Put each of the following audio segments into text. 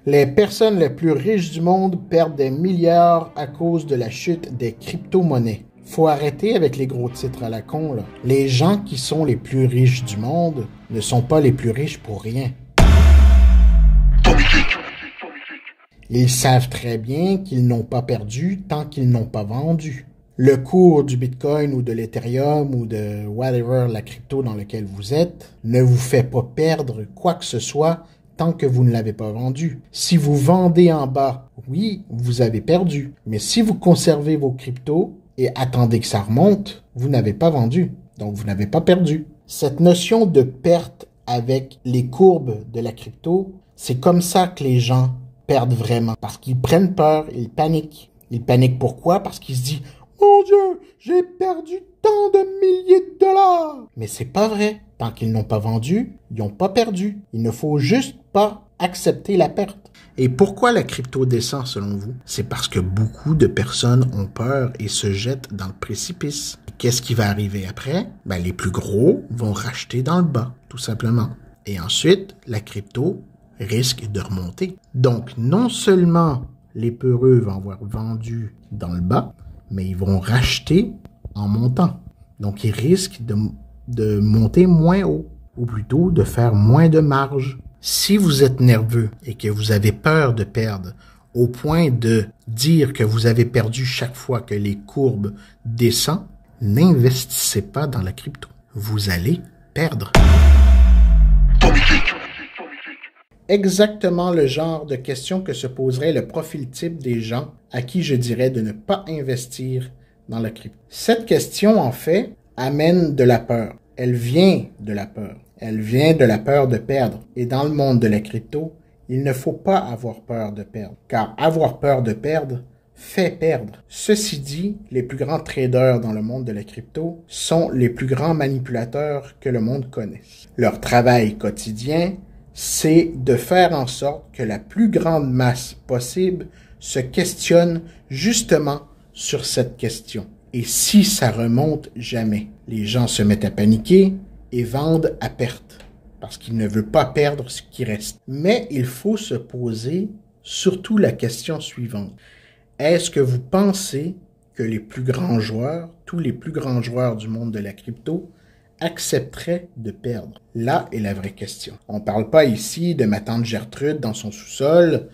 Les personnes les plus riches du monde perdent des milliards à cause de la chute des crypto-monnaies. Faut arrêter avec les gros titres à la con, là. Les gens qui sont les plus riches du monde ne sont pas les plus riches pour rien. Ils savent très bien qu'ils n'ont pas perdu tant qu'ils n'ont pas vendu. Le cours du Bitcoin ou de l'Ethereum ou de whatever la crypto dans laquelle vous êtes ne vous fait pas perdre quoi que ce soit tant que vous ne l'avez pas vendu. Si vous vendez en bas, oui, vous avez perdu. Mais si vous conservez vos cryptos et attendez que ça remonte, vous n'avez pas vendu. Donc, vous n'avez pas perdu. Cette notion de perte avec les courbes de la crypto, c'est comme ça que les gens perdent vraiment. Parce qu'ils prennent peur, ils paniquent. Ils paniquent pourquoi? Parce qu'ils se disent « Mon Dieu, j'ai perdu tant de milliers de dollars! » Mais c'est pas vrai. Tant qu'ils n'ont pas vendu, ils n'ont pas perdu. Il ne faut juste pas accepter la perte. Et pourquoi la crypto descend selon vous? C'est parce que beaucoup de personnes ont peur et se jettent dans le précipice. Qu'est-ce qui va arriver après? Ben, les plus gros vont racheter dans le bas, tout simplement. Et ensuite, la crypto risque de remonter. Donc, non seulement les peureux vont avoir vendu dans le bas, mais ils vont racheter en montant. Donc, ils risquent de monter moins haut, ou plutôt de faire moins de marge. Si vous êtes nerveux et que vous avez peur de perdre, au point de dire que vous avez perdu chaque fois que les courbes descendent, n'investissez pas dans la crypto. Vous allez perdre. Exactement le genre de question que se poserait le profil type des gens à qui je dirais de ne pas investir dans la crypto. Cette question, en fait, amène de la peur. Elle vient de la peur. Elle vient de la peur de perdre. Et dans le monde de la crypto, il ne faut pas avoir peur de perdre. Car avoir peur de perdre fait perdre. Ceci dit, les plus grands traders dans le monde de la crypto sont les plus grands manipulateurs que le monde connaisse. Leur travail quotidien, c'est de faire en sorte que la plus grande masse possible se questionne justement sur cette question. Et si ça remonte jamais, les gens se mettent à paniquer et vendent à perte parce qu'ils ne veulent pas perdre ce qui reste. Mais il faut se poser surtout la question suivante. Est-ce que vous pensez que les plus grands joueurs, tous les plus grands joueurs du monde de la crypto, accepteraient de perdre? Là est la vraie question. On ne parle pas ici de ma tante Gertrude dans son sous-sol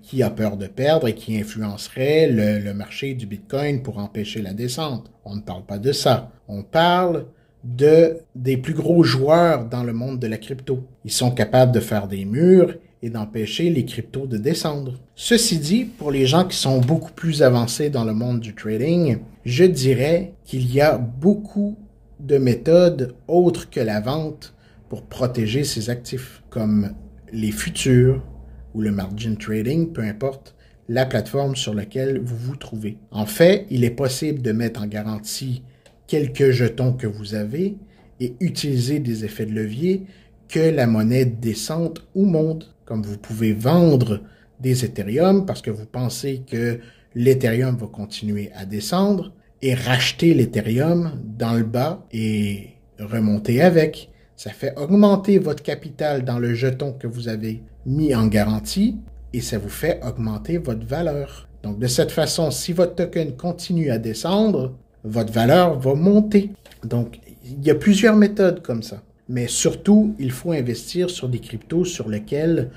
qui a peur de perdre et qui influencerait le marché du Bitcoin pour empêcher la descente. On ne parle pas de ça. On parle des plus gros joueurs dans le monde de la crypto. Ils sont capables de faire des murs et d'empêcher les cryptos de descendre. Ceci dit, pour les gens qui sont beaucoup plus avancés dans le monde du trading, je dirais qu'il y a beaucoup de méthodes autres que la vente pour protéger ses actifs, comme les futurs ou le margin trading, peu importe la plateforme sur laquelle vous vous trouvez. En fait, il est possible de mettre en garantie quelques jetons que vous avez et utiliser des effets de levier que la monnaie descende ou monte. Comme vous pouvez vendre des Ethereum parce que vous pensez que l'Ethereum va continuer à descendre et racheter l'Ethereum dans le bas et remonter avec. Ça fait augmenter votre capital dans le jeton que vous avez mis en garantie et ça vous fait augmenter votre valeur. Donc, de cette façon, si votre token continue à descendre, votre valeur va monter. Donc, il y a plusieurs méthodes comme ça. Mais surtout, il faut investir sur des cryptos sur lesquels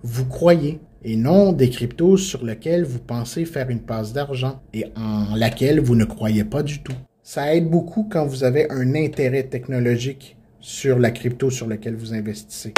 vous croyez et non des cryptos sur lesquels vous pensez faire une passe d'argent et en laquelle vous ne croyez pas du tout. Ça aide beaucoup quand vous avez un intérêt technologique sur la crypto sur laquelle vous investissez.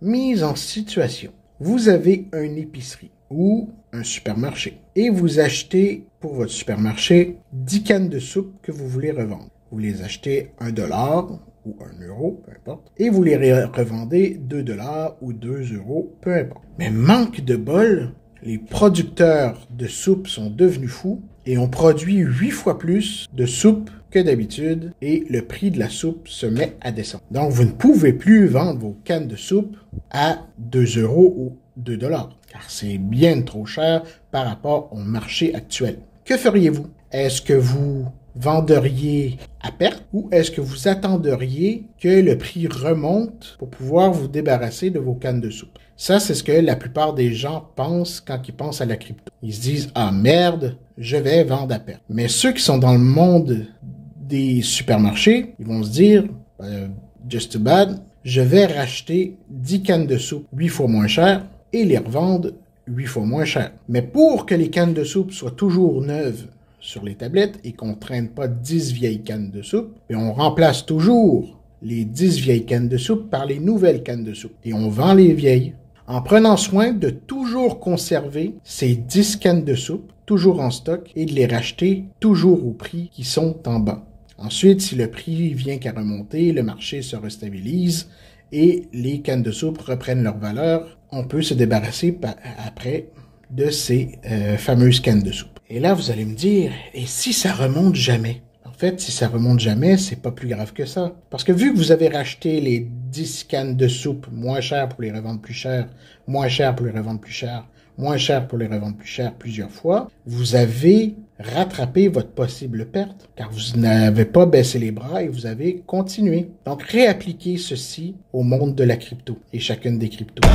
Mise en situation. Vous avez une épicerie ou un supermarché et vous achetez pour votre supermarché 10 cannes de soupe que vous voulez revendre. Vous les achetez $1 ou €1, peu importe, et vous les revendez $2 ou €2, peu importe. Mais manque de bol, les producteurs de soupe sont devenus fous et ont produit 8 fois plus de soupe que d'habitude et le prix de la soupe se met à descendre. Donc, vous ne pouvez plus vendre vos cannes de soupe à €2 ou $2, car c'est bien trop cher par rapport au marché actuel. Que feriez-vous? Est-ce que vous venderiez à perte ou est-ce que vous attendriez que le prix remonte pour pouvoir vous débarrasser de vos cannes de soupe? Ça, c'est ce que la plupart des gens pensent quand ils pensent à la crypto. Ils se disent « Ah merde, je vais vendre à perte ». Mais ceux qui sont dans le monde des supermarchés, ils vont se dire « Just too bad, je vais racheter 10 cannes de soupe 8 fois moins cher et les revendre 8 fois moins cher. » Mais pour que les cannes de soupe soient toujours neuves sur les tablettes et qu'on ne traîne pas 10 vieilles cannes de soupe, et on remplace toujours les 10 vieilles cannes de soupe par les nouvelles cannes de soupe. Et on vend les vieilles en prenant soin de toujours conserver ces 10 cannes de soupe toujours en stock et de les racheter toujours au prix qui sont en bas. Ensuite, si le prix vient qu'à remonter, le marché se restabilise et les cannes de soupe reprennent leur valeur, on peut se débarrasser après de ces fameuses cannes de soupe. Et là, vous allez me dire, et si ça remonte jamais? En fait, si ça remonte jamais, c'est pas plus grave que ça. Parce que vu que vous avez racheté les 10 cannes de soupe moins chères pour les revendre plus cher, moins cher pour les revendre plus cher, moins cher pour les revendre plus cher plusieurs fois, vous avez rattrapé votre possible perte, car vous n'avez pas baissé les bras et vous avez continué. Donc, réappliquez ceci au monde de la crypto et chacune des cryptos.